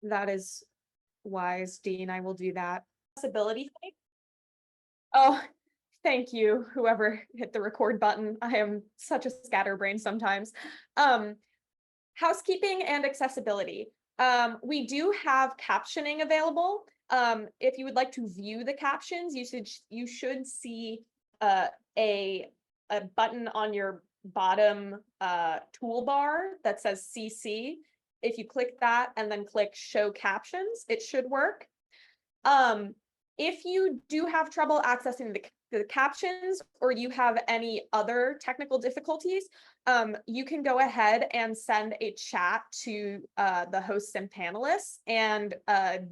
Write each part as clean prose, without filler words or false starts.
That is wise, Dean. I will do that. Accessibility thing. Oh, thank you, whoever hit the record button. I am such a scatterbrain sometimes. Housekeeping and accessibility. We do have captioning available. If you would like to view the captions, you should see a button on your bottom toolbar that says CC. If you click that and then click show captions, it should work. If you do have trouble accessing the captions, or you have any other technical difficulties, you can go ahead and send a chat to the hosts and panelists, and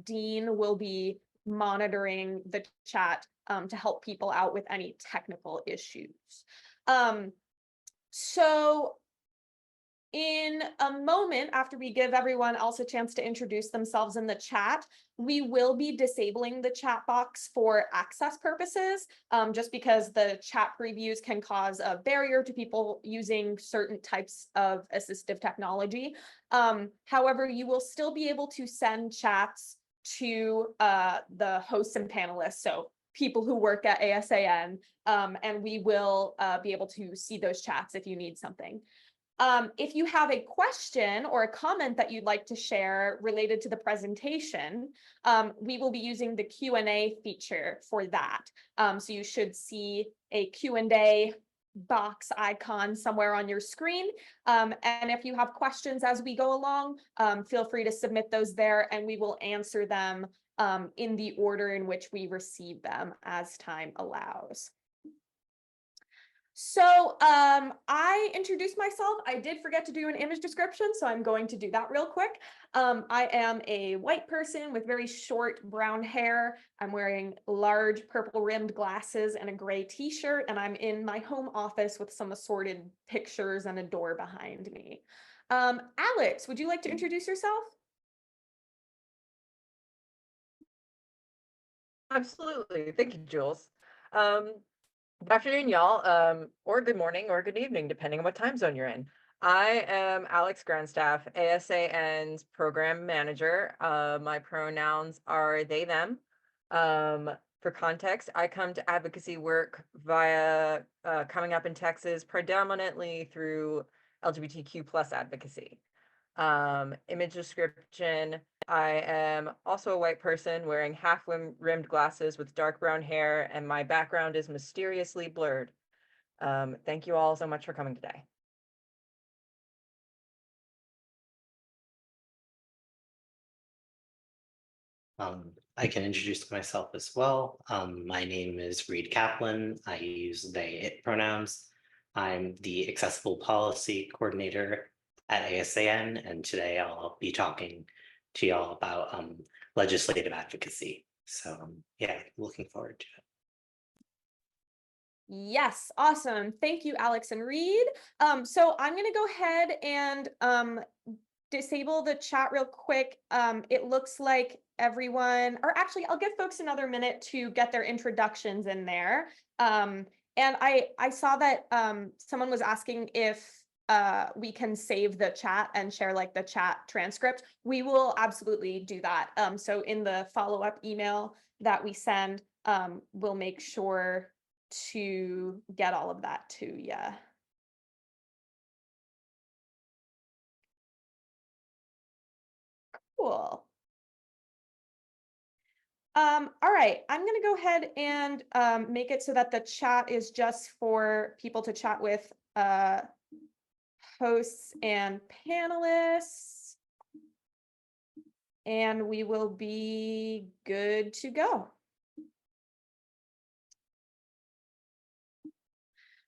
Dean will be monitoring the chat to help people out with any technical issues. So in a moment, after we give everyone else a chance to introduce themselves in the chat, we will be disabling the chat box for access purposes, just because the chat previews can cause a barrier to people using certain types of assistive technology. However, you will still be able to send chats to the hosts and panelists, so people who work at ASAN, and we will be able to see those chats if you need something. If you have a question or a comment that you'd like to share related to the presentation, we will be using the Q&A feature for that. So you should see a Q&A box icon somewhere on your screen. And if you have questions as we go along, feel free to submit those there, and we will answer them in the order in which we receive them as time allows. So I introduced myself. I did forget to do an image description, so I'm going to do that real quick. I am a white person with very short brown hair. I'm wearing large purple rimmed glasses and a gray t-shirt, and I'm in my home office with some assorted pictures and a door behind me. Alex, would you like to introduce yourself? Absolutely. Thank you, Jules. Good afternoon, y'all, or good morning or good evening, depending on what time zone you're in. I am Alex Grandstaff, ASAN's program manager. My pronouns are they, them. For context, I come to advocacy work via coming up in Texas, predominantly through LGBTQ plus advocacy. Image description. I am also a white person wearing half-rimmed glasses with dark brown hair, and my background is mysteriously blurred. Thank you all so much for coming today. I can introduce myself as well. My name is Reed Kaplan. I use they, it pronouns. I'm the Accessible Policy Coordinator at ASAN, and today I'll be talking to y'all about legislative advocacy. So yeah, looking forward to it. Yes, awesome. Thank you, Alex and Reed. So I'm going to go ahead and disable the chat real quick. It looks like everyone, or actually, I'll give folks another minute to get their introductions in there. And I saw that someone was asking if we can save the chat and share like the chat transcript. We will absolutely do that. So in the follow-up email that we send, we'll make sure to get all of that to you. Cool. All right, I'm going to go ahead and make it so that the chat is just for people to chat with hosts and panelists. And we will be good to go.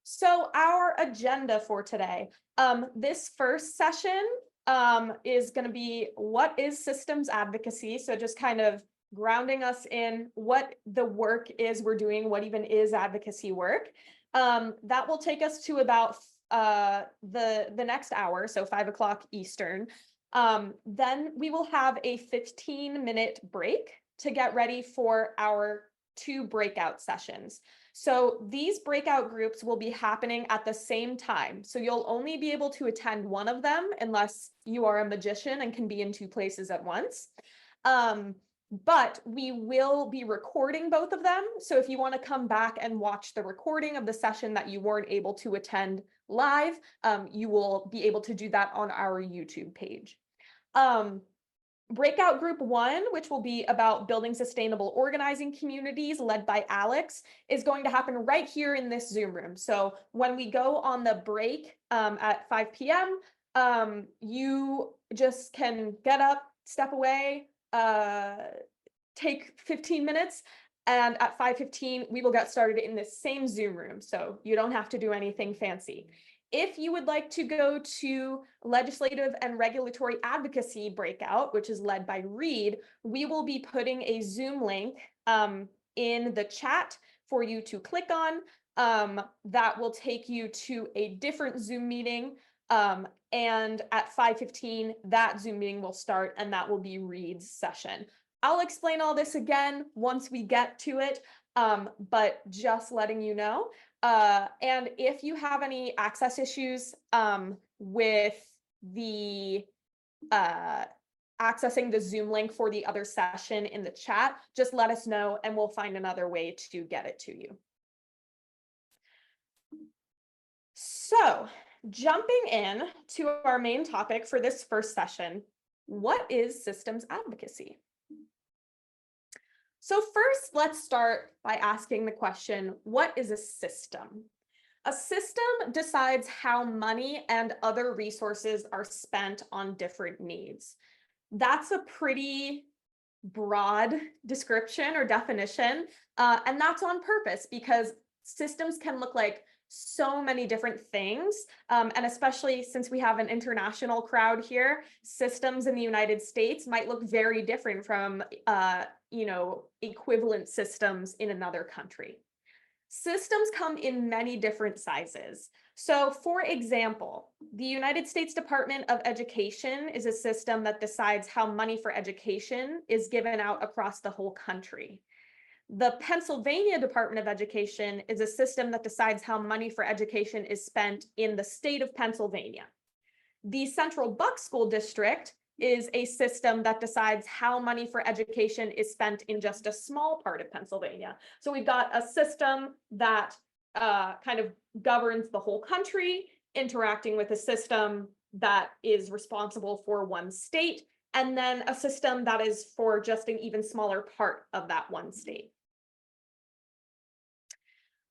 So our agenda for today, this first session is going to be what is systems advocacy? So just kind of grounding us in what the work is we're doing, what even is advocacy work. That will take us to about the next hour, so 5 o'clock Eastern. Then we will have a 15-minute break to get ready for our 2 breakout sessions. So these breakout groups will be happening at the same time. So you'll only be able to attend one of them unless you are a magician and can be in two places at once. But we will be recording both of them. So if you want to come back and watch the recording of the session that you weren't able to attend live, you will be able to do that on our YouTube page. Breakout group 1, which will be about building sustainable organizing communities led by Alex, is going to happen right here in this Zoom room. So when we go on the break at 5 p.m., you just can get up, step away, take 15 minutes, and at 5:15, we will get started in this same Zoom room. So you don't have to do anything fancy. If you would like to go to legislative and regulatory advocacy breakout, which is led by Reed, we will be putting a Zoom link in the chat for you to click on. That will take you to a different Zoom meeting. And at 5:15, that Zoom meeting will start, and that will be Reed's session. I'll explain all this again once we get to it, but just letting you know. And if you have any access issues with the accessing the Zoom link for the other session in the chat, just let us know and we'll find another way to get it to you. So jumping in to our main topic for this first session, what is systems advocacy? So first, let's start by asking the question, what is a system? A system decides how money and other resources are spent on different needs. That's a pretty broad description or definition, and that's on purpose because systems can look like so many different things, and especially since we have an international crowd here, systems in the United States might look very different from equivalent systems in another country. Systems come in many different sizes. So for example, the United States Department of Education is a system that decides how money for education is given out across the whole country. The Pennsylvania Department of Education is a system that decides how money for education is spent in the state of Pennsylvania. The Central Bucks School District is a system that decides how money for education is spent in just a small part of Pennsylvania. So we've got a system that kind of governs the whole country, interacting with a system that is responsible for one state, and then a system that is for just an even smaller part of that one state.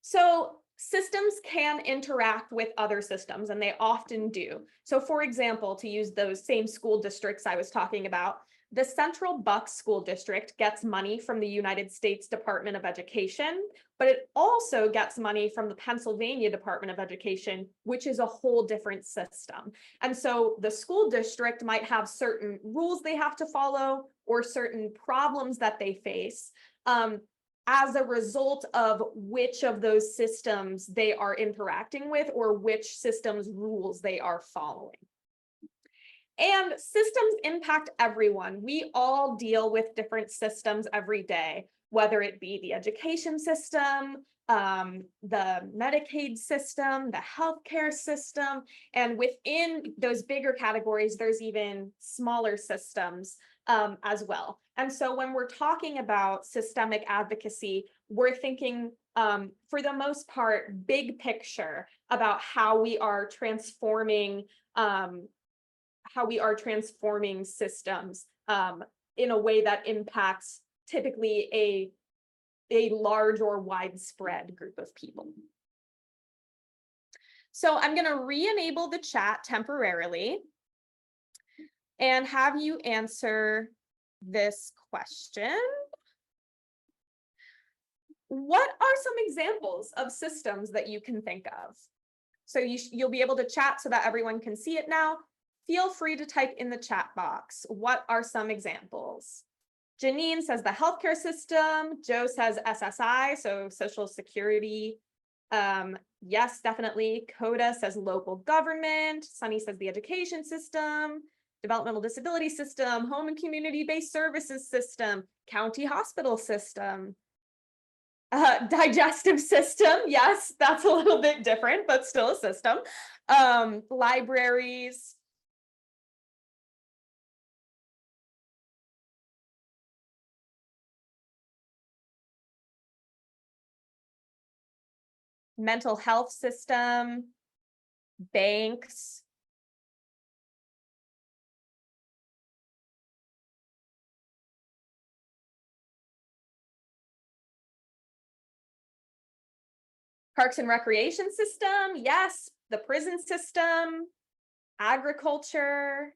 So systems can interact with other systems, and they often do. So for example, to use those same school districts I was talking about, the Central Bucks School District gets money from the United States Department of Education, but it also gets money from the Pennsylvania Department of Education, which is a whole different system. And so the school district might have certain rules they have to follow or certain problems that they face as a result of which of those systems they are interacting with or which systems rules they are following. And systems impact everyone. We all deal with different systems every day, whether it be the education system, the Medicaid system, the healthcare system, and within those bigger categories, there's even smaller systems as well. And so when we're talking about systemic advocacy, we're thinking, for the most part, big picture about how we are transforming systems in a way that impacts typically a large or widespread group of people. So I'm going to re-enable the chat temporarily and have you answer this question. What are some examples of systems that you can think of? So you'll be able to chat so that everyone can see it now. Feel free to type in the chat box. What are some examples? Janine says the healthcare system. Joe says SSI, so Social Security. Yes, definitely. Coda says local government. Sunny says the education system, developmental disability system, home and community-based services system, county hospital system. Digestive system, yes, that's a little bit different, but still a system. Libraries. Mental health system, banks. Parks and recreation system, yes. The prison system, agriculture,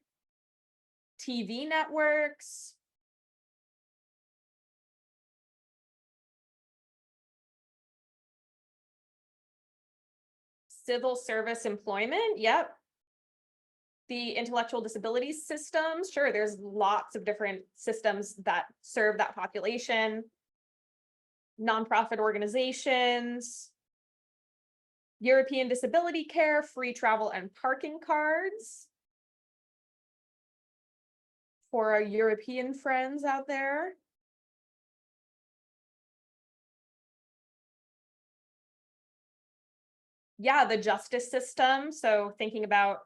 TV networks. Civil service employment, yep. The intellectual disabilities systems, sure, there's lots of different systems that serve that population. Nonprofit organizations, European disability care, free travel and parking cards. For our European friends out there. Yeah, the justice system. So thinking about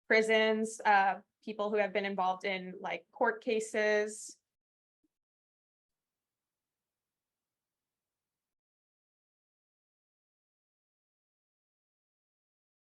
prisons, people who have been involved in like court cases.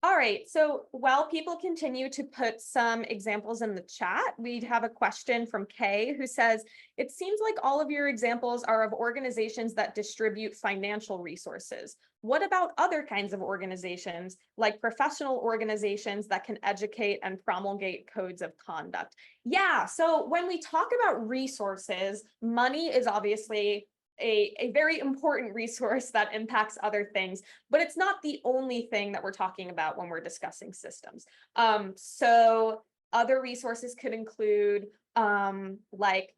All right, so while people continue to put some examples in the chat, we have a question from Kay who says, it seems like all of your examples are of organizations that distribute financial resources. What about other kinds of organizations, like professional organizations that can educate and promulgate codes of conduct? Yeah, so when we talk about resources, money is obviously a very important resource that impacts other things, but it's not the only thing that we're talking about when we're discussing systems. So other resources could include like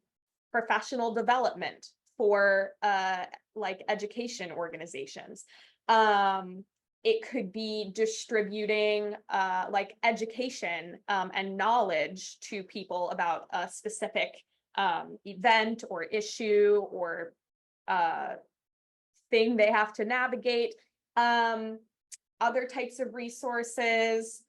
professional development for like education organizations. It could be distributing like education and knowledge to people about a specific event or issue or thing they have to navigate. Other types of resources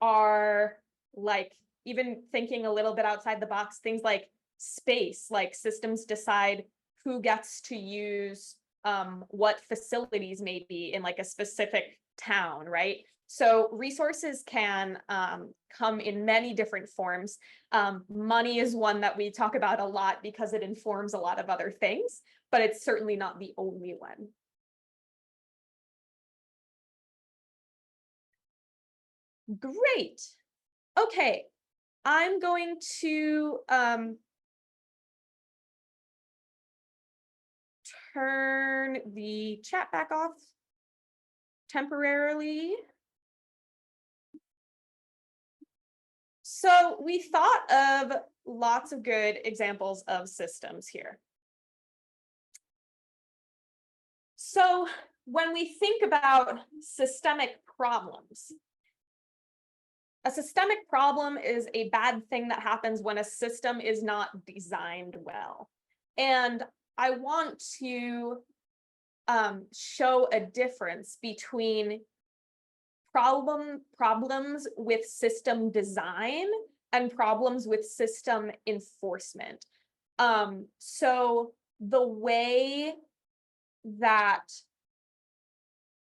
are like, even thinking a little bit outside the box, things like space, like systems decide who gets to use what facilities may be in like a specific town, right? So resources can come in many different forms. Money is one that we talk about a lot because it informs a lot of other things, but it's certainly not the only one. Great. Okay, I'm going to turn the chat back off temporarily. So we thought of lots of good examples of systems here. So when we think about systemic problems, a systemic problem is a bad thing that happens when a system is not designed well. And I want to show a difference between problems with system design and problems with system enforcement. So the way that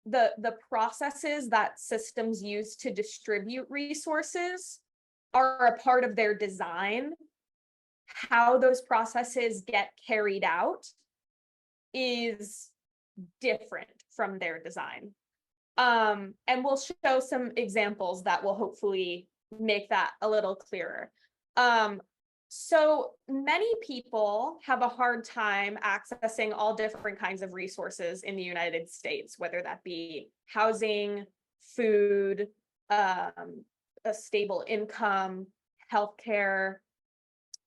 the processes that systems use to distribute resources are a part of their design. How those processes get carried out is different from their design. And we'll show some examples that will hopefully make that a little clearer. So many people have a hard time accessing all different kinds of resources in the United States, whether that be housing, food, a stable income, healthcare,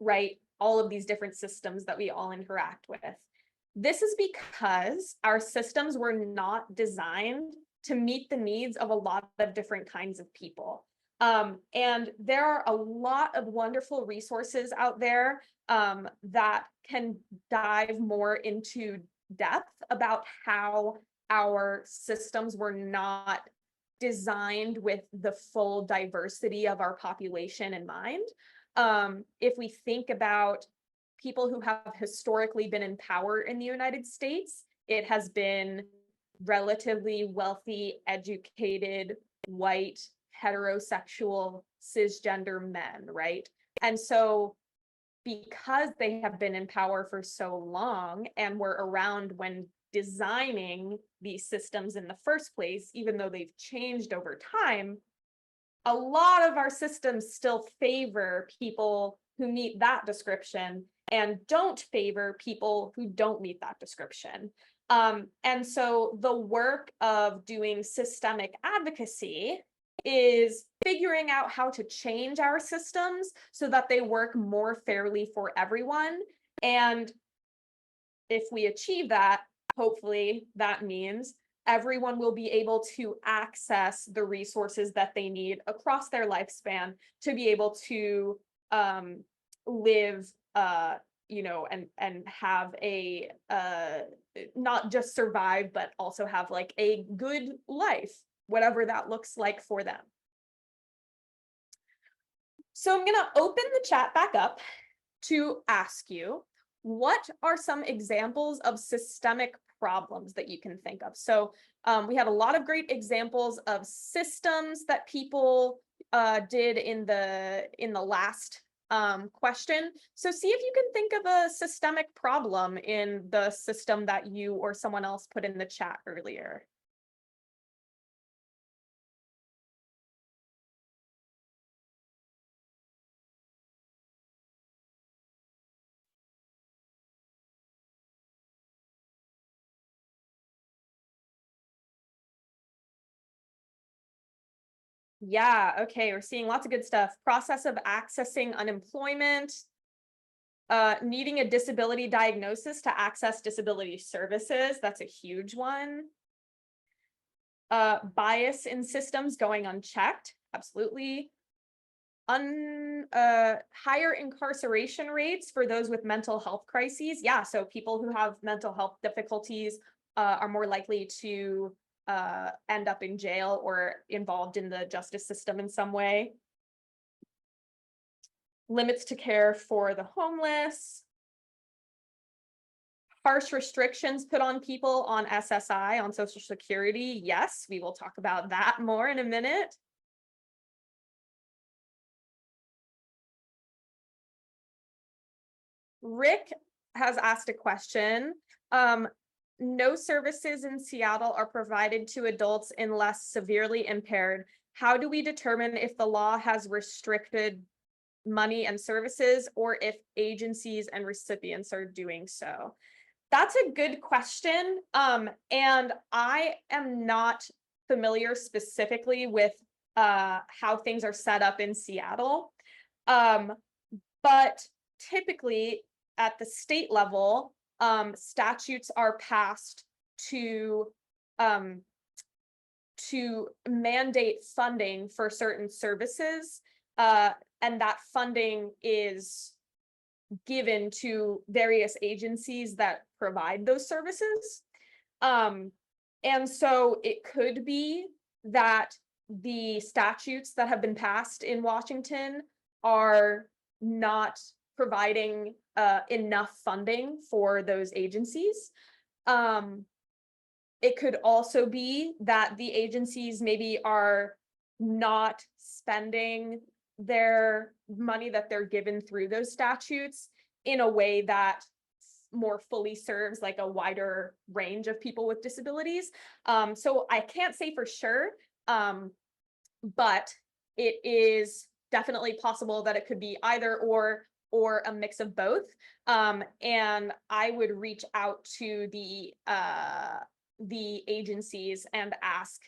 right? All of these different systems that we all interact with. This is because our systems were not designed to meet the needs of a lot of different kinds of people. And there are a lot of wonderful resources out there that can dive more into depth about how our systems were not designed with the full diversity of our population in mind. If we think about people who have historically been in power in the United States, it has been relatively wealthy, educated, white, heterosexual, cisgender men, right? And so because they have been in power for so long and were around when designing these systems in the first place, even though they've changed over time, a lot of our systems still favor people who meet that description and don't favor people who don't meet that description. And so the work of doing systemic advocacy is figuring out how to change our systems so that they work more fairly for everyone. And if we achieve that, hopefully that means everyone will be able to access the resources that they need across their lifespan to be able to live and have a not just survive, but also have like a good life, whatever that looks like for them. So I'm going to open the chat back up to ask you, what are some examples of systemic problems that you can think of? So we had a lot of great examples of systems that people did in the last question. So see if you can think of a systemic problem in the system that you or someone else put in the chat earlier. Yeah, okay, we're seeing lots of good stuff. Process of accessing unemployment, needing a disability diagnosis to access disability services. That's a huge one. Bias in systems going unchecked. Absolutely. Higher incarceration rates for those with mental health crises. Yeah, so people who have mental health difficulties are more likely to end up in jail or involved in the justice system in some way. Limits to care for the homeless. Harsh restrictions put on people on SSI, on Social Security. Yes, we will talk about that more in a minute. Rick has asked a question. No services in Seattle are provided to adults unless severely impaired. How do we determine if the law has restricted money and services or if agencies and recipients are doing so? That's a good question. And I am not familiar specifically with how things are set up in Seattle. But typically at the state level, statutes are passed to mandate funding for certain services, and that funding is given to various agencies that provide those services. And so it could be that the statutes that have been passed in Washington are not providing enough funding for those agencies. It could also be that the agencies maybe are not spending their money that they're given through those statutes in a way that more fully serves like a wider range of people with disabilities. So I can't say for sure, but it is definitely possible that it could be either or a mix of both. And I would reach out to the agencies and ask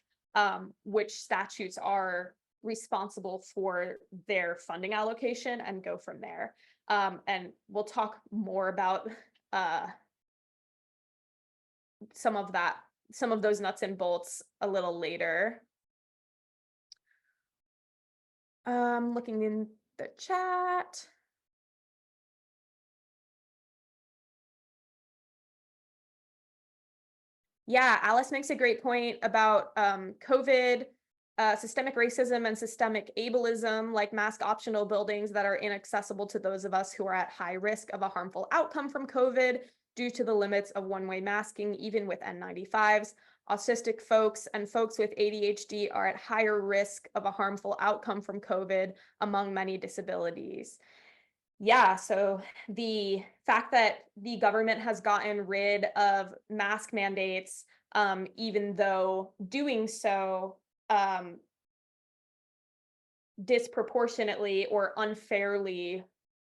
which statutes are responsible for their funding allocation and go from there. And we'll talk more about some of those nuts and bolts a little later. Looking in the chat. Yeah, Alice makes a great point about COVID, systemic racism and systemic ableism, like mask optional buildings that are inaccessible to those of us who are at high risk of a harmful outcome from COVID due to the limits of one-way masking, even with N95s. Autistic folks and folks with ADHD are at higher risk of a harmful outcome from COVID, among many disabilities. Yeah, so the fact that the government has gotten rid of mask mandates, even though doing so disproportionately or unfairly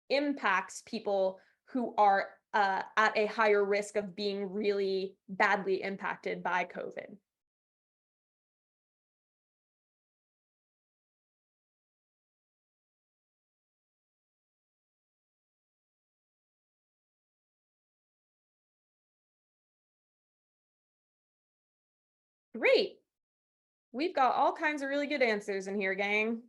impacts people who are at a higher risk of being really badly impacted by COVID. Great. We've got all kinds of really good answers in here, gang.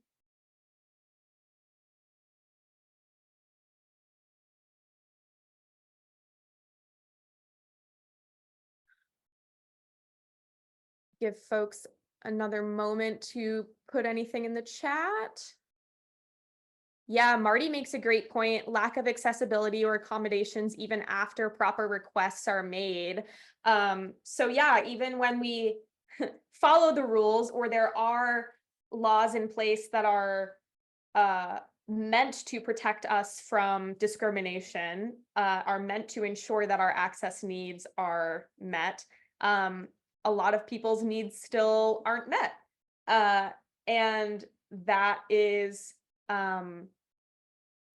Give folks another moment to put anything in the chat. Yeah, Marty makes a great point. Lack of accessibility or accommodations even after proper requests are made. So yeah, even when we follow the rules or there are laws in place that are meant to protect us from discrimination, are meant to ensure that our access needs are met, a lot of people's needs still aren't met. And that is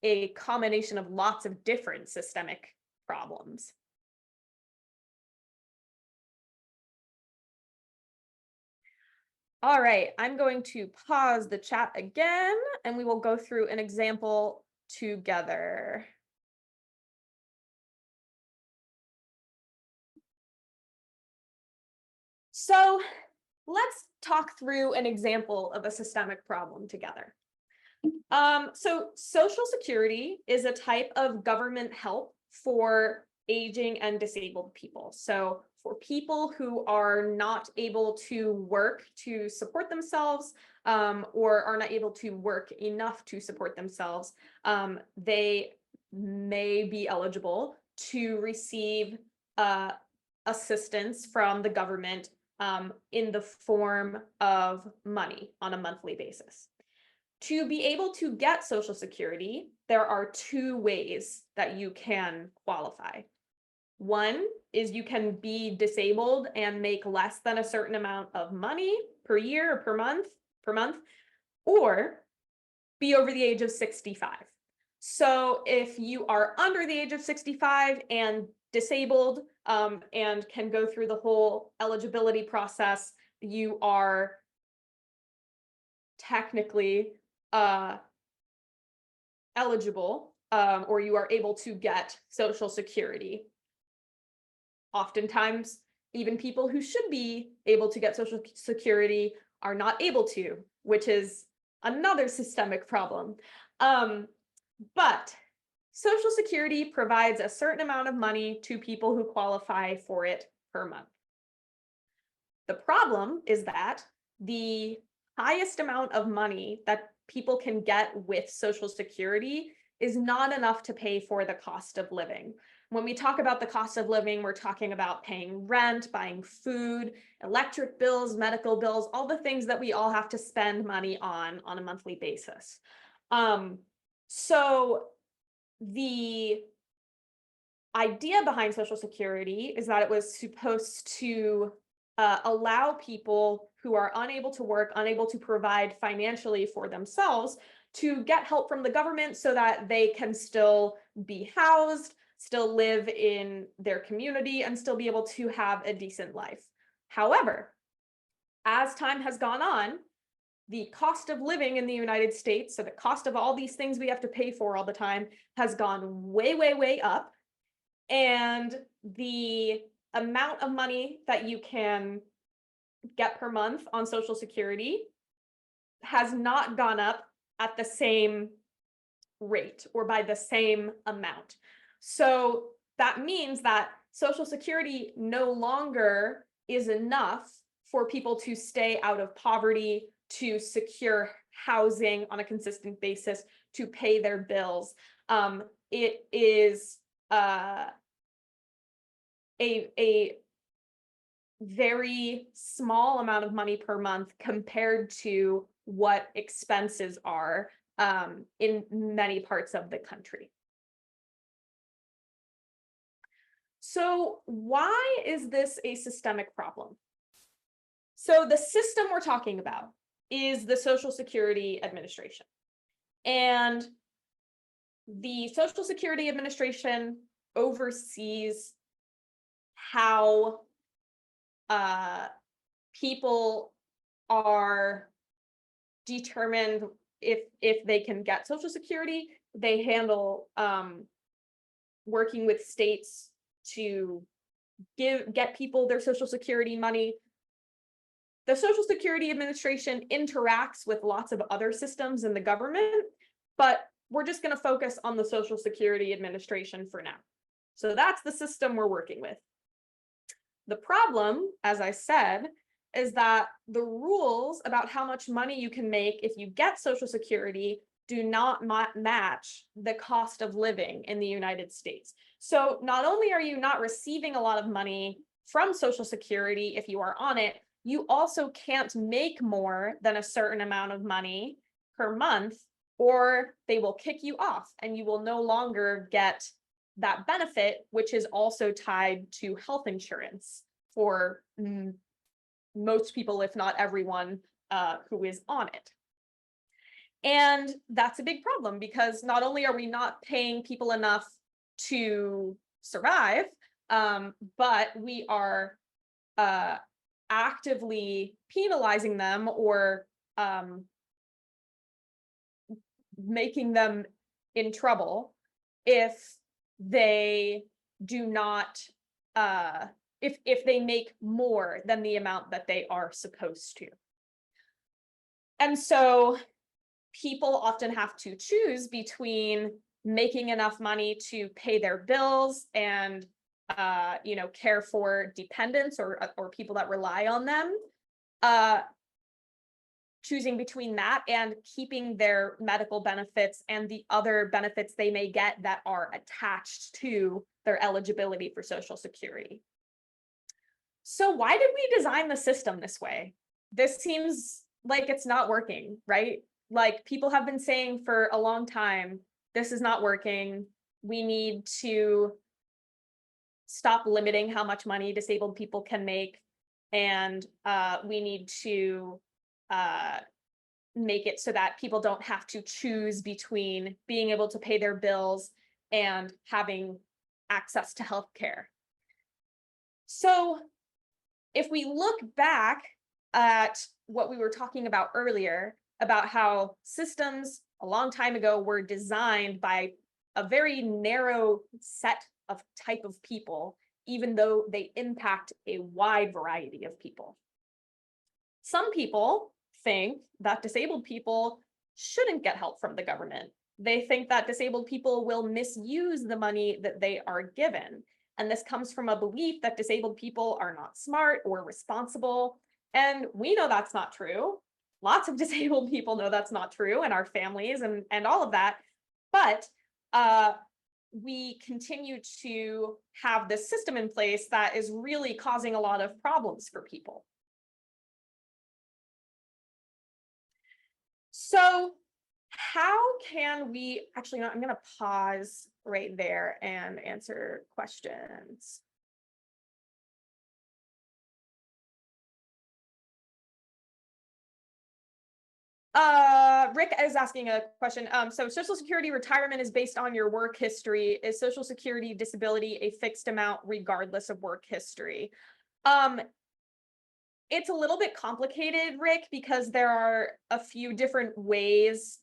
a combination of lots of different systemic problems. All right, I'm going to pause the chat again, and we will go through an example together. So let's talk through an example of a systemic problem together. So Social Security is a type of government help for aging and disabled people. So for people who are not able to work to support themselves, or are not able to work enough to support themselves, they may be eligible to receive assistance from the government in the form of money on a monthly basis. To be able to get Social Security, there are two ways that you can qualify. One is you can be disabled and make less than a certain amount of money per year or per month, or be over the age of 65. So if you are under the age of 65 and disabled, and can go through the whole eligibility process, you are technically eligible, or you are able to get Social Security. Oftentimes, even people who should be able to get Social Security are not able to, which is another systemic problem. But Social Security provides a certain amount of money to people who qualify for it per month. The problem is that the highest amount of money that people can get with Social Security is not enough to pay for the cost of living. When we talk about the cost of living, we're talking about paying rent, buying food, electric bills, medical bills, all the things that we all have to spend money on a monthly basis. So the idea behind Social Security is that it was supposed to allow people who are unable to work, unable to provide financially for themselves, to get help from the government so that they can still be housed, still live in their community, and still be able to have a decent life. However, as time has gone on, the cost of living in the United States, so the cost of all these things we have to pay for all the time, has gone way, way, way up. And the amount of money that you can get per month on Social Security has not gone up at the same rate or by the same amount. So that means that Social Security no longer is enough for people to stay out of poverty, to secure housing on a consistent basis, to pay their bills. It is a very small amount of money per month compared to what expenses are in many parts of the country. So why is this a systemic problem? So the system we're talking about is the Social Security Administration. And the Social Security Administration oversees how people are determined if they can get Social Security. They handle working with states to get people their Social Security money. The Social Security Administration interacts with lots of other systems in the government, but we're just going to focus on the Social Security Administration for now. So that's the system we're working with. The problem, as I said, is that the rules about how much money you can make if you get Social Security do not match the cost of living in the United States. So not only are you not receiving a lot of money from Social Security if you are on it, you also can't make more than a certain amount of money per month, or they will kick you off and you will no longer get that benefit, which is also tied to health insurance for most people, if not everyone, who is on it. And that's a big problem because not only are we not paying people enough to survive, but we are actively penalizing them or making them in trouble if they do not, if they make more than the amount that they are supposed to. And so people often have to choose between making enough money to pay their bills and care for dependents or people that rely on them, choosing between that and keeping their medical benefits and the other benefits they may get that are attached to their eligibility for Social Security. So why did we design the system this way? This seems like it's not working, right? Like people have been saying for a long time, this is not working. We need to stop limiting how much money disabled people can make. And we need to make it so that people don't have to choose between being able to pay their bills and having access to healthcare. So if we look back at what we were talking about earlier, about how systems a long time ago were designed by a very narrow set of type of people, even though they impact a wide variety of people. Some people think that disabled people shouldn't get help from the government. They think that disabled people will misuse the money that they are given. And this comes from a belief that disabled people are not smart or responsible. And we know that's not true. Lots of disabled people know that's not true, and our families and all of that. But we continue to have this system in place that is really causing a lot of problems for people. So how can we, actually, no, I'm going to pause right there and answer questions. Rick is asking a question. So Social Security retirement is based on your work history. Is Social Security disability a fixed amount regardless of work history? It's a little bit complicated, Rick, because there are a few different ways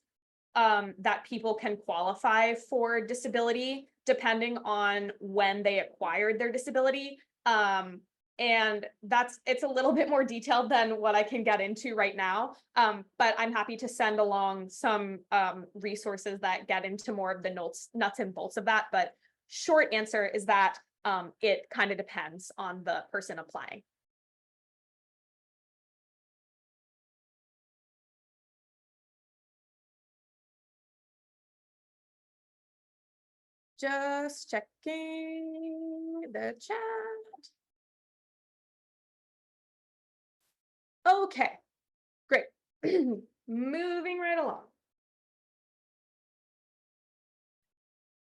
that people can qualify for disability depending on when they acquired their disability. And it's a little bit more detailed than what I can get into right now. But I'm happy to send along some resources that get into more of the nuts and bolts of that. But short answer is that it kind of depends on the person applying. Just checking the chat. Okay, great. Moving right along.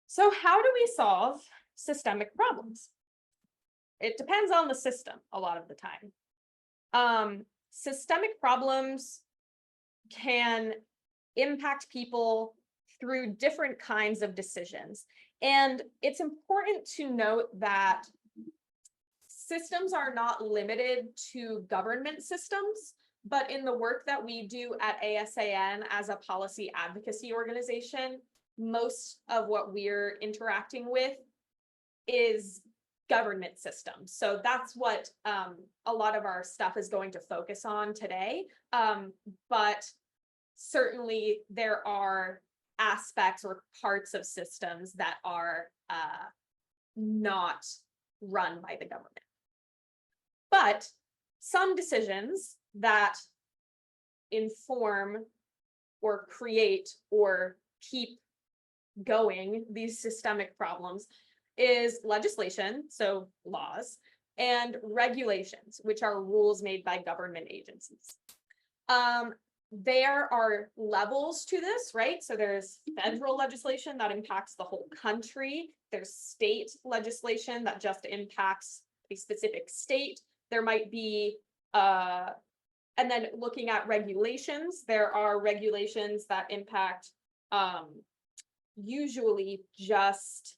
So how do we solve systemic problems? It depends on the system a lot of the time. Systemic problems can impact people through different kinds of decisions. And it's important to note that systems are not limited to government systems, but in the work that we do at ASAN as a policy advocacy organization, most of what we're interacting with is government systems. So that's what a lot of our stuff is going to focus on today. But certainly there are aspects or parts of systems that are not run by the government. But some decisions that inform or create or keep going these systemic problems is legislation, so laws, and regulations, which are rules made by government agencies. There are levels to this, right? So there's federal legislation that impacts the whole country. There's state legislation that just impacts a specific state. There might be, and then looking at regulations, there are regulations that impact usually just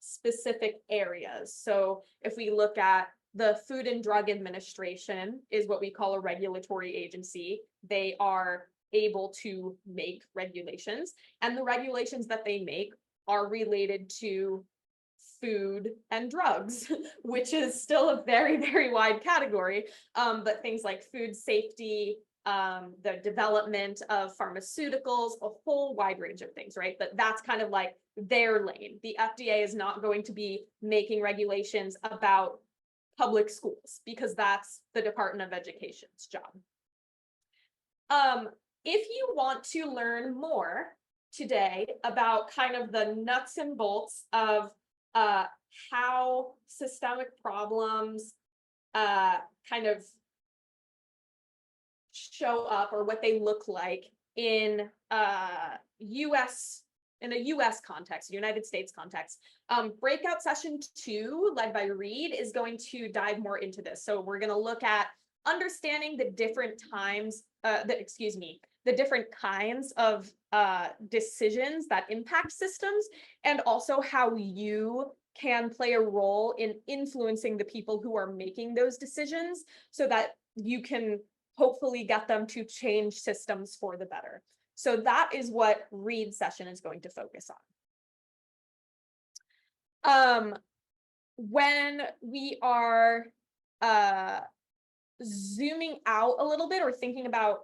specific areas. So if we look at the Food and Drug Administration is what we call a regulatory agency. They are able to make regulations, and the regulations that they make are related to food and drugs, which is still a very, very wide category. But things like food safety, the development of pharmaceuticals, a whole wide range of things, right? But that's kind of like their lane. The FDA is not going to be making regulations about public schools because that's the Department of Education's job. If you want to learn more today about kind of the nuts and bolts of how systemic problems kind of show up or what they look like in a US context, United States context. Breakout session 2, led by Reed, is going to dive more into this. So we're going to look at understanding the different the different kinds of decisions that impact systems, and also how you can play a role in influencing the people who are making those decisions so that you can hopefully get them to change systems for the better. So that is what Reed's session is going to focus on. When we are zooming out a little bit or thinking about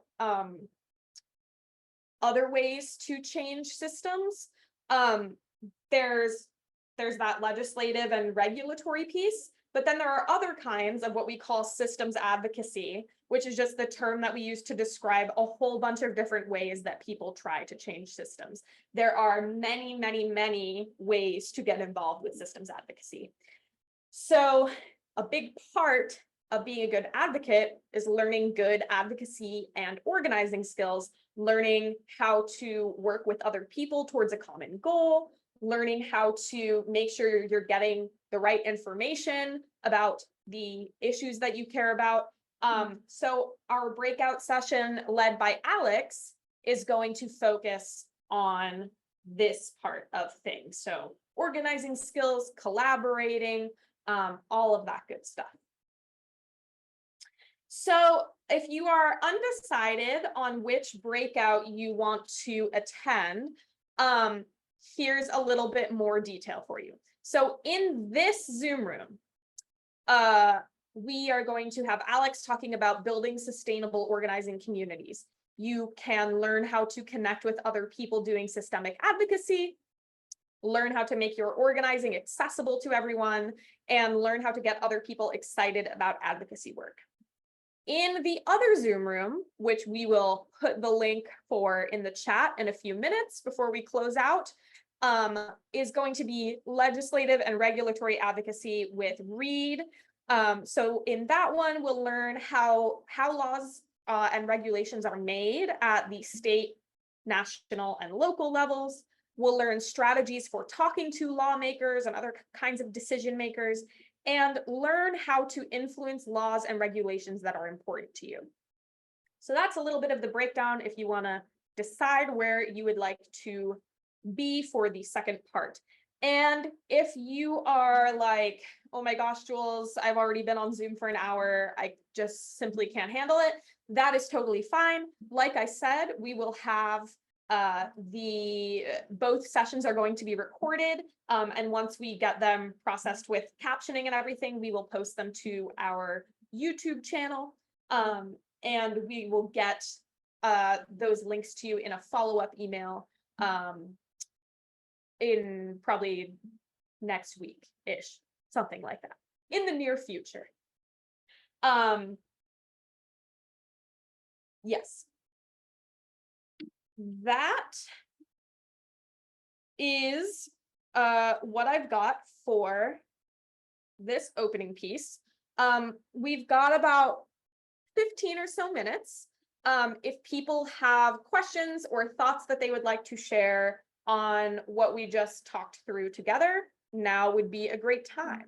other ways to change systems, there's that legislative and regulatory piece, but then there are other kinds of what we call systems advocacy, which is just the term that we use to describe a whole bunch of different ways that people try to change systems. There are many, many, many ways to get involved with systems advocacy. So a big part of being a good advocate is learning good advocacy and organizing skills, learning how to work with other people towards a common goal, learning how to make sure you're getting the right information about the issues that you care about. So our breakout session led by Alex is going to focus on this part of things. So organizing skills, collaborating, all of that good stuff. So if you are undecided on which breakout you want to attend, here's a little bit more detail for you. So in this Zoom room, we are going to have Alex talking about building sustainable organizing communities. You can learn how to connect with other people doing systemic advocacy, learn how to make your organizing accessible to everyone, and learn how to get other people excited about advocacy work. In the other Zoom room, which we will put the link for in the chat in a few minutes before we close out, is going to be legislative and regulatory advocacy with Reed. So in that one, we'll learn how laws and regulations are made at the state, national, and local levels. We'll learn strategies for talking to lawmakers and other kinds of decision makers, and learn how to influence laws and regulations that are important to you. So that's a little bit of the breakdown if you want to decide where you would like to be for the second part. And if you are like, oh my gosh, Jules, I've already been on Zoom for an hour, I just simply can't handle it, that is totally fine. Like I said, we will have both sessions are going to be recorded, and once we get them processed with captioning and everything, we will post them to our YouTube channel, and we will get those links to you in a follow-up email in probably next week-ish, something like that, in the near future. Yes. That is what I've got for this opening piece. We've got about 15 or so minutes. If people have questions or thoughts that they would like to share on what we just talked through together, now would be a great time.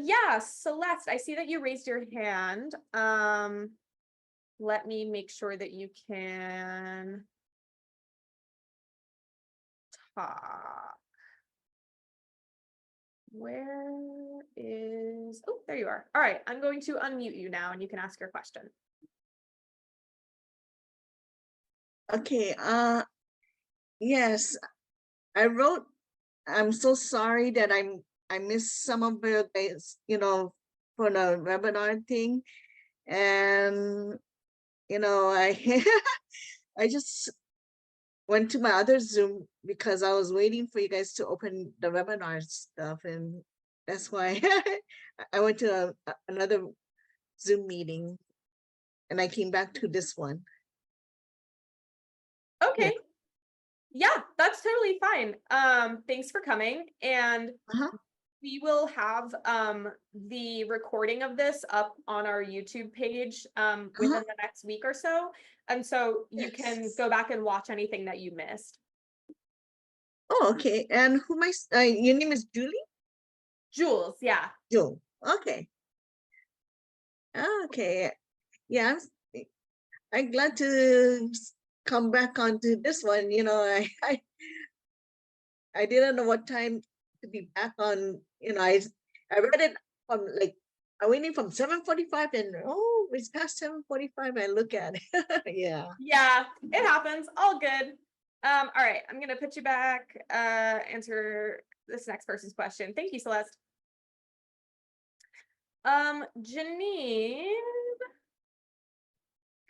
Yeah, Celeste, I see that you raised your hand. Let me make sure that you can talk. Where is, oh, there you are. All right, I'm going to unmute you now and you can ask your question. Okay, yes, I wrote, I'm so sorry that I missed some of the days, for the webinar thing. And, I I just went to my other Zoom because I was waiting for you guys to open the webinar stuff. And that's why I went to another Zoom meeting and I came back to this one. Okay. Yeah, that's totally fine. Thanks for coming. And we will have the recording of this up on our YouTube page within the next week or so. And so you can go back and watch anything that you missed. Oh, okay. And who am I? Your name is Julie? Jules, yeah. Jules. Okay. Okay. Yeah, I'm glad to come back onto this one. I didn't know what time to be back on. I read it from I'm waiting from 7:45 and oh, it's past 7:45. I look at it. Yeah. Yeah, it happens. All good. All right, I'm gonna put you back, answer this next person's question. Thank you, Celeste. Janine,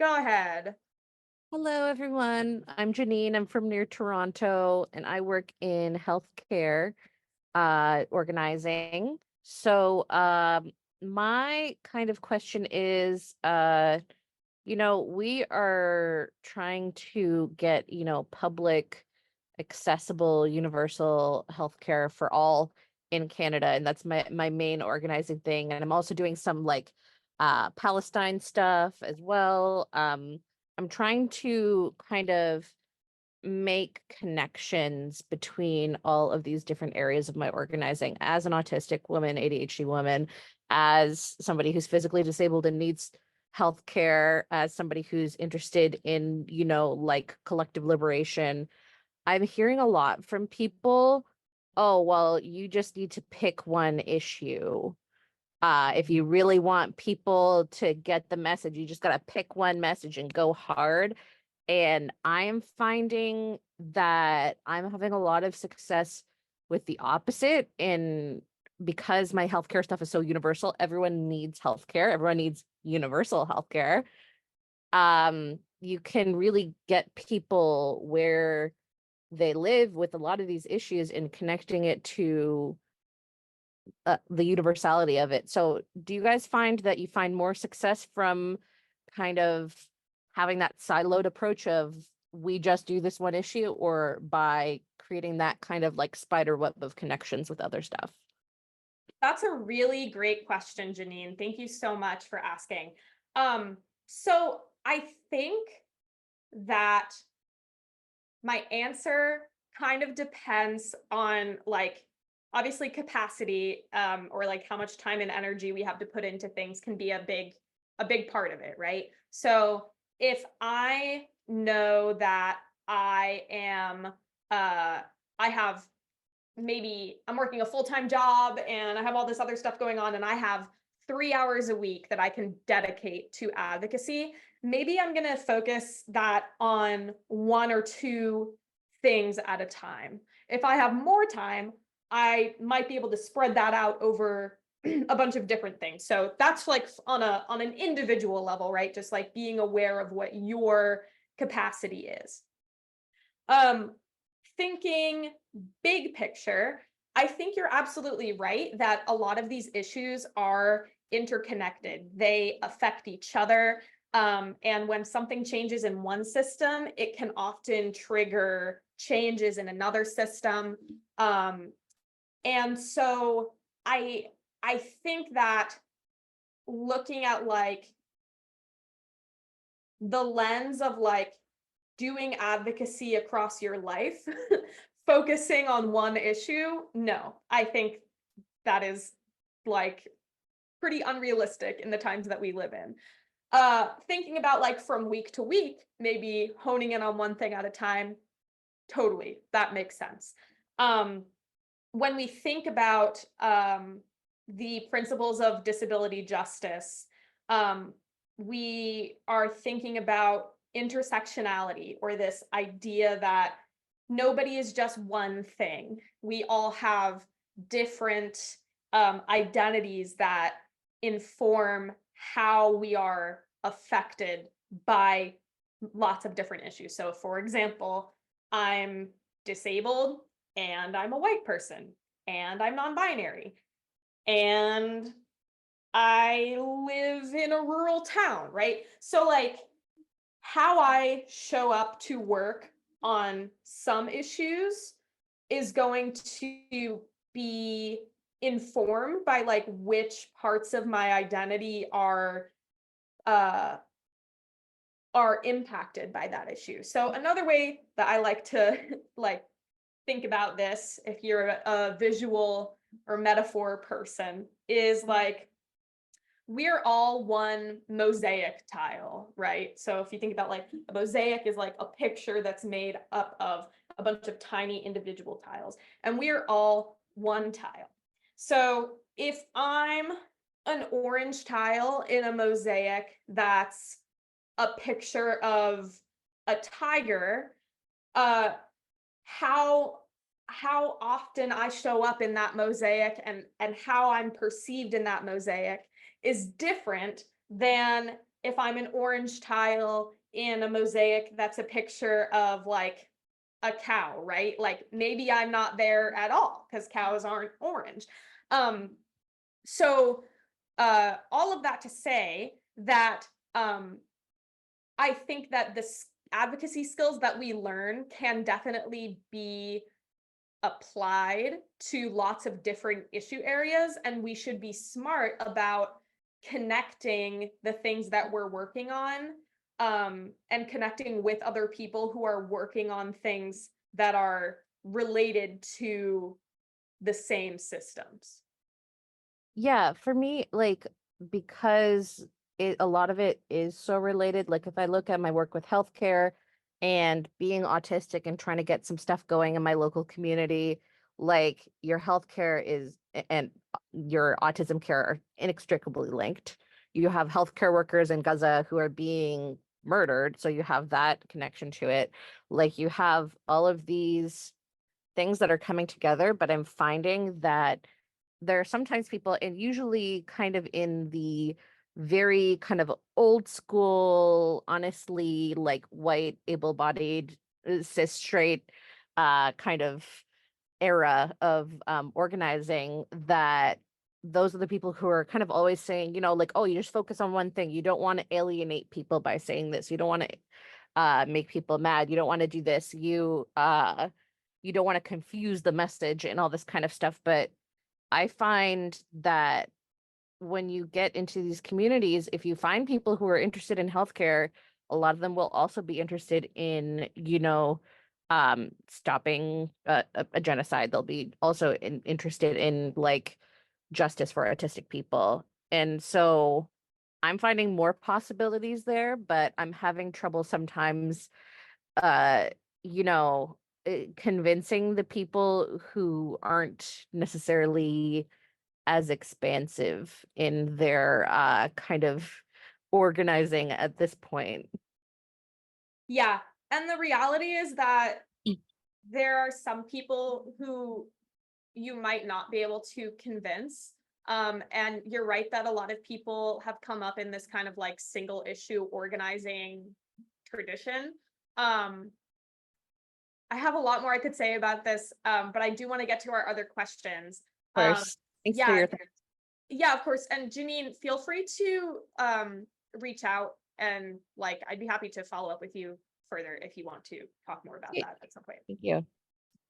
go ahead. Hello, everyone. I'm Janine. I'm from near Toronto, and I work in healthcare organizing. So my kind of question is, we are trying to get, public, accessible, universal healthcare for all in Canada, and that's my main organizing thing. And I'm also doing some Palestine stuff as well. I'm trying to kind of make connections between all of these different areas of my organizing as an autistic woman, ADHD woman, as somebody who's physically disabled and needs healthcare, as somebody who's interested in, collective liberation. I'm hearing a lot from people, oh, well, you just need to pick one issue. If you really want people to get the message, you just got to pick one message and go hard. And I'm finding that I'm having a lot of success with the opposite. And because my healthcare stuff is so universal, everyone needs healthcare, everyone needs universal healthcare. You can really get people where they live with a lot of these issues and connecting it to the universality of it. So do you guys find that you find more success from kind of having that siloed approach of we just do this one issue, or by creating that kind of like spider web of connections with other stuff? That's a really great question, Janine. Thank you so much for asking. So I think that my answer kind of depends on like, obviously capacity, or like how much time and energy we have to put into things can be a big part of it, right? So if I know that I am, I have, maybe I'm working a full-time job and I have all this other stuff going on and I have 3 hours a week that I can dedicate to advocacy, maybe I'm going to focus that on one or two things at a time. If I have more time, I might be able to spread that out over a bunch of different things. So that's like on an individual level, right? Just like being aware of what your capacity is. Thinking big picture, I think you're absolutely right that a lot of these issues are interconnected. They affect each other. And when something changes in one system, it can often trigger changes in another system. And so I think that looking at like the lens of like doing advocacy across your life, focusing on one issue, no, I think that is like pretty unrealistic in the times that we live in. Thinking about like from week to week, maybe honing in on one thing at a time, totally, that makes sense. When we think about the principles of disability justice, we are thinking about intersectionality, or this idea that nobody is just one thing. We all have different identities that inform how we are affected by lots of different issues. So for example, I'm disabled and I'm a white person and I'm non-binary and I live in a rural town, right? So like how I show up to work on some issues is going to be informed by like which parts of my identity are impacted by that issue. So another way that I like to like think about this, if you're a visual or metaphor person, is like we're all one mosaic tile, right? So if you think about like a mosaic is like a picture that's made up of a bunch of tiny individual tiles, and we're all one tile. So if I'm an orange tile in a mosaic that's a picture of a tiger, how often I show up in that mosaic and how I'm perceived in that mosaic is different than if I'm an orange tile in a mosaic that's a picture of like a cow, right? Like maybe I'm not there at all because cows aren't orange. So all of that to say that I think that the advocacy skills that we learn can definitely be applied to lots of different issue areas, and we should be smart about connecting the things that we're working on, and connecting with other people who are working on things that are related to the same systems. Yeah, for me, like, because a lot of it is so related. Like, if I look at my work with healthcare and being autistic and trying to get some stuff going in my local community, like, your healthcare is and your autism care are inextricably linked. You have healthcare workers in Gaza who are being murdered, so you have that connection to it. Like you have all of these things that are coming together, but I'm finding that there are sometimes people, and usually kind of in the very kind of old school, honestly, like white, able-bodied, cis straight kind of era of organizing, that those are the people who are kind of always saying, you know, like, oh, you just focus on one thing. You don't want to alienate people by saying this. You don't want to make people mad. You don't want to do this. You don't want to confuse the message and all this kind of stuff. But I find that when you get into these communities, if you find people who are interested in healthcare, a lot of them will also be interested in, you know, stopping a genocide. They'll be also interested in like justice for autistic people. And so I'm finding more possibilities there, but I'm having trouble sometimes, uh, you know, convincing the people who aren't necessarily as expansive in their kind of organizing at this point. Yeah. And the reality is that there are some people who you might not be able to convince. And you're right that a lot of people have come up in this kind of like single issue organizing tradition. I have a lot more I could say about this, but I do want to get to our other questions. Of course. Thanks for Yeah, your time. yeah, of course. And Janine, feel free to reach out, and like I'd be happy to follow up with you further if you want to talk more about Yeah. that at some point. Thank you.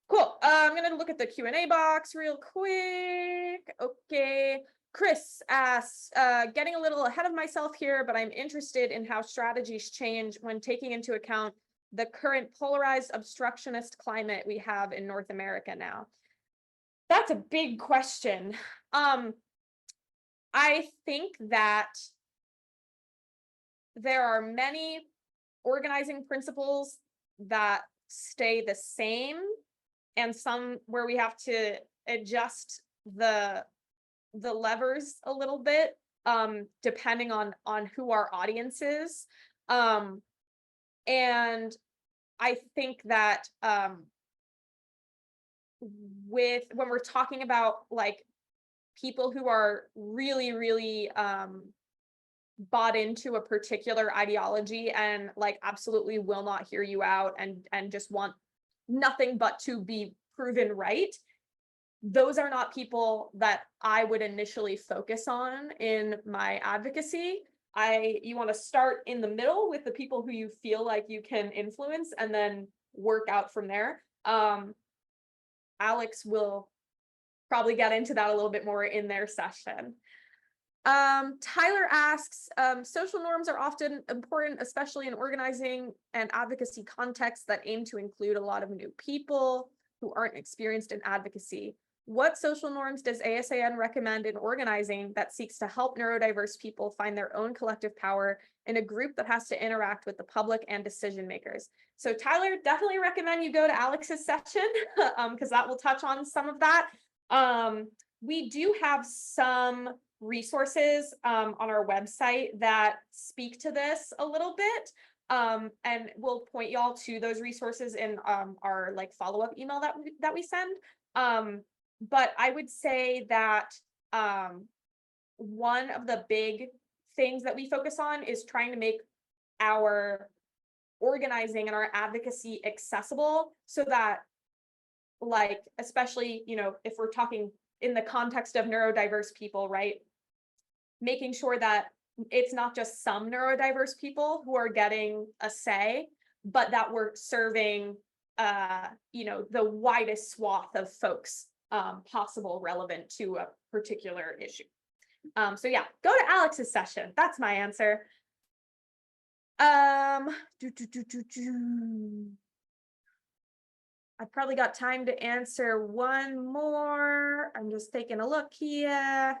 Cool. I'm gonna look at the Q&A box real quick. Okay. Chris asks, getting a little ahead of myself here, but I'm interested in how strategies change when taking into account the current polarized obstructionist climate we have in North America now. That's a big question. I think that there are many organizing principles that stay the same, and some where we have to adjust the levers a little bit, depending on who our audience is. And I think that with when we're talking about like people who are really bought into a particular ideology and like absolutely will not hear you out and just want nothing but to be proven right, those are not people that I would initially focus on in my advocacy. You want to start in the middle with the people who you feel like you can influence and then work out from there. Alex will probably get into that a little bit more in their session. Tyler asks, social norms are often important, especially in organizing and advocacy contexts that aim to include a lot of new people who aren't experienced in advocacy. What social norms does ASAN recommend in organizing that seeks to help neurodiverse people find their own collective power in a group that has to interact with the public and decision makers? So Tyler, definitely recommend you go to Alex's session because that will touch on some of that. We do have some resources on our website that speak to this a little bit. And we'll point y'all to those resources in our like follow-up email that we send. But I would say that one of the big things that we focus on is trying to make our organizing and our advocacy accessible so that, like, especially, you know, if we're talking in the context of neurodiverse people, right? Making sure that it's not just some neurodiverse people who are getting a say, but that we're serving, you know, the widest swath of folks possible relevant to a particular issue. So yeah, go to Alex's session. That's my answer. I've probably got time to answer one more. I'm just taking a look here.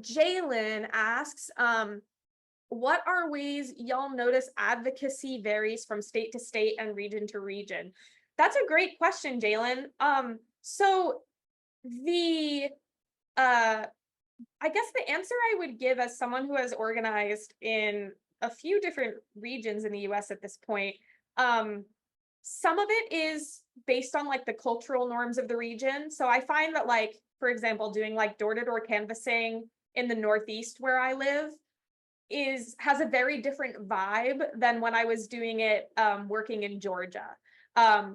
Jalen asks, what are ways y'all notice advocacy varies from state to state and region to region? That's a great question, Jalen. So the I guess the answer I would give as someone who has organized in a few different regions in the US at this point, some of it is based on like the cultural norms of the region. So I find that, like, for example, doing like door-to-door canvassing in the Northeast where I live has a very different vibe than when I was doing it working in Georgia.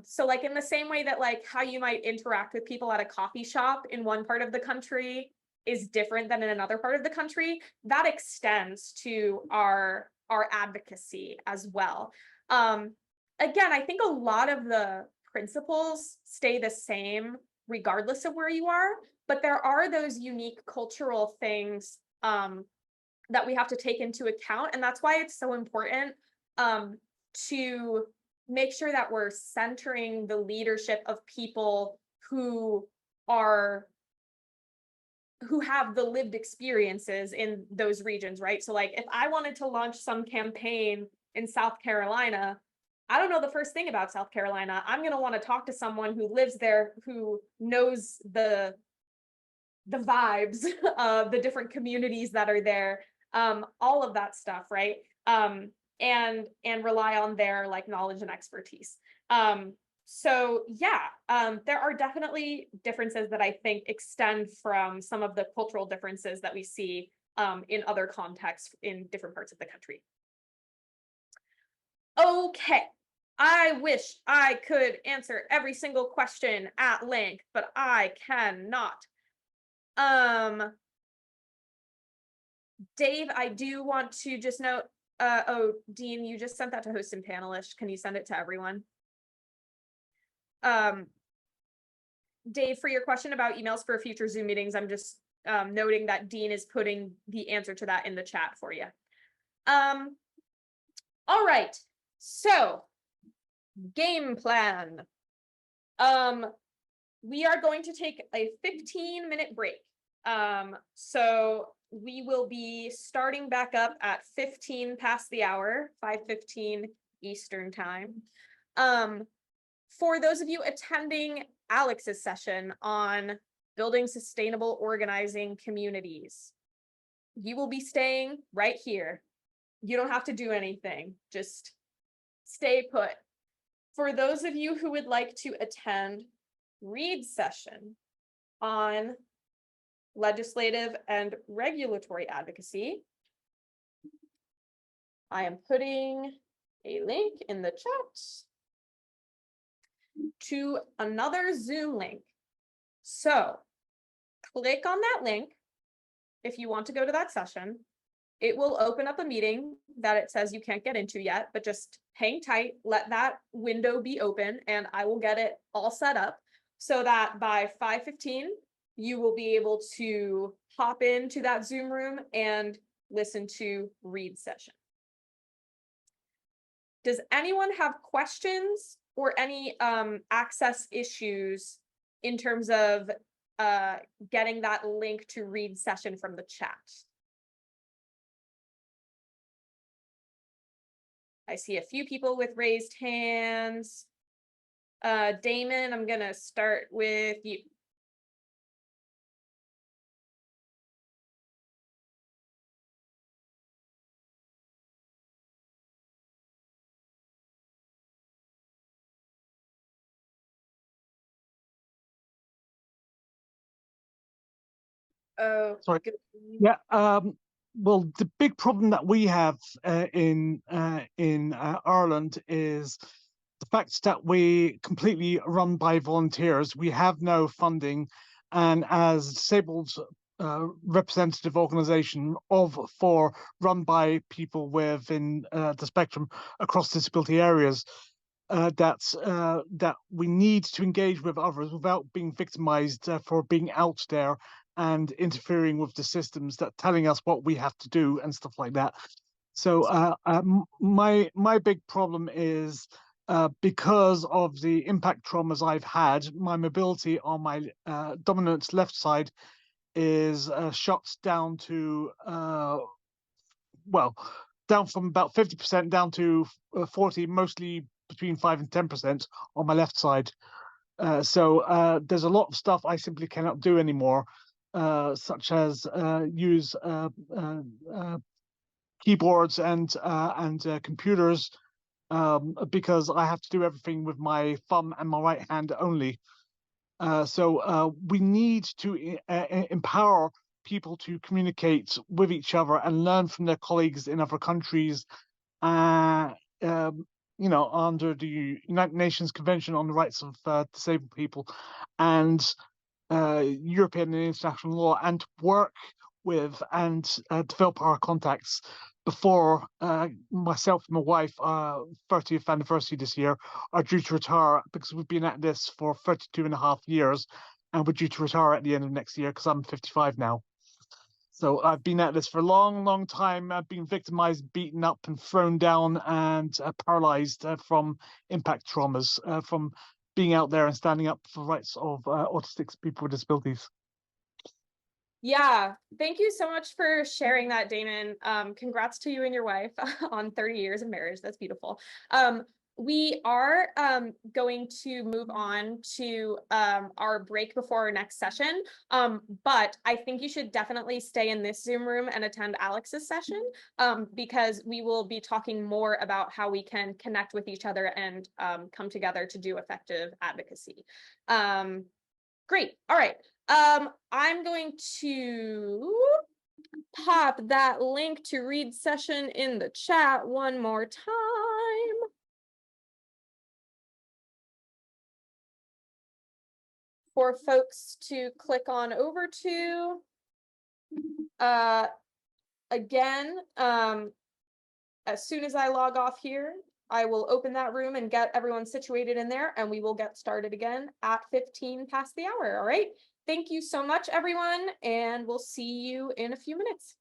So like in the same way that like how you might interact with people at a coffee shop in one part of the country is different than in another part of the country, that extends to our advocacy as well. Again, I think a lot of the principles stay the same regardless of where you are, but there are those unique cultural things that we have to take into account. And that's why it's so important to make sure that we're centering the leadership of people who have the lived experiences in those regions, right? So like if I wanted to launch some campaign in South Carolina, I don't know the first thing about South Carolina. I'm going to want to talk to someone who lives there, who knows the vibes of the different communities that are there, all of that stuff, right? And rely on their like knowledge and expertise. So yeah, there are definitely differences that I think extend from some of the cultural differences that we see in other contexts in different parts of the country. Okay, I wish I could answer every single question at length, but I cannot. Dave, I do want to just note, oh, Dean, you just sent that to host and panelists. Can you send it to everyone? Dave, for your question about emails for future Zoom meetings, I'm just noting that Dean is putting the answer to that in the chat for you. All right, so game plan. We are going to take a 15-minute break. So we will be starting back up at 15 past the hour, 5:15 Eastern time. For those of you attending Alex's session on building sustainable organizing communities, you will be staying right here. You don't have to do anything, just stay put. For those of you who would like to attend Reed's session on legislative and regulatory advocacy, I am putting a link in the chat to another Zoom link. So click on that link if you want to go to that session. It will open up a meeting that it says you can't get into yet, but just hang tight, let that window be open, and I will get it all set up so that by 5:15, you will be able to hop into that Zoom room and listen to Reed's session. Does anyone have questions or any access issues in terms of getting that link to Reed's session from the chat? I see a few people with raised hands. Damon, I'm gonna start with you. Oh, Sorry. good. Yeah. Well, the big problem that we have in Ireland is the fact that we completely run by volunteers. We have no funding, and as disabled representative organisation run by people within the spectrum across disability areas, that we need to engage with others without being victimized for being out there and interfering with the systems that telling us what we have to do and stuff like that. So my big problem is because of the impact traumas I've had, my mobility on my dominant left side is shot down to well, down from about 50% down to 40, mostly between 5 and 10% on my left side. So there's a lot of stuff I simply cannot do anymore, such as use keyboards and computers, because I have to do everything with my thumb and my right hand only. So we need to empower people to communicate with each other and learn from their colleagues in other countries. You know, under the United Nations Convention on the Rights of Disabled People and European and international law, and to work with and develop our contacts before myself and my wife, 30th anniversary this year, are due to retire, because we've been at this for 32 and a half years, and we're due to retire at the end of next year because I'm 55 now. So I've been at this for a long, long time. I've been victimized, beaten up, and thrown down, and paralyzed from impact traumas from being out there and standing up for the rights of autistic people with disabilities. Yeah, thank you so much for sharing that, Damon. Congrats to you and your wife on 30 years of marriage. That's beautiful. We are going to move on to our break before our next session, but I think you should definitely stay in this Zoom room and attend Alex's session, because we will be talking more about how we can connect with each other and come together to do effective advocacy. Great. All right. I'm going to pop that link to Reed's session in the chat one more time. For folks to click on over to. Again, as soon as I log off here, I will open that room and get everyone situated in there, and we will get started again at 15 past the hour. All right. Thank you so much, everyone, and we'll see you in a few minutes.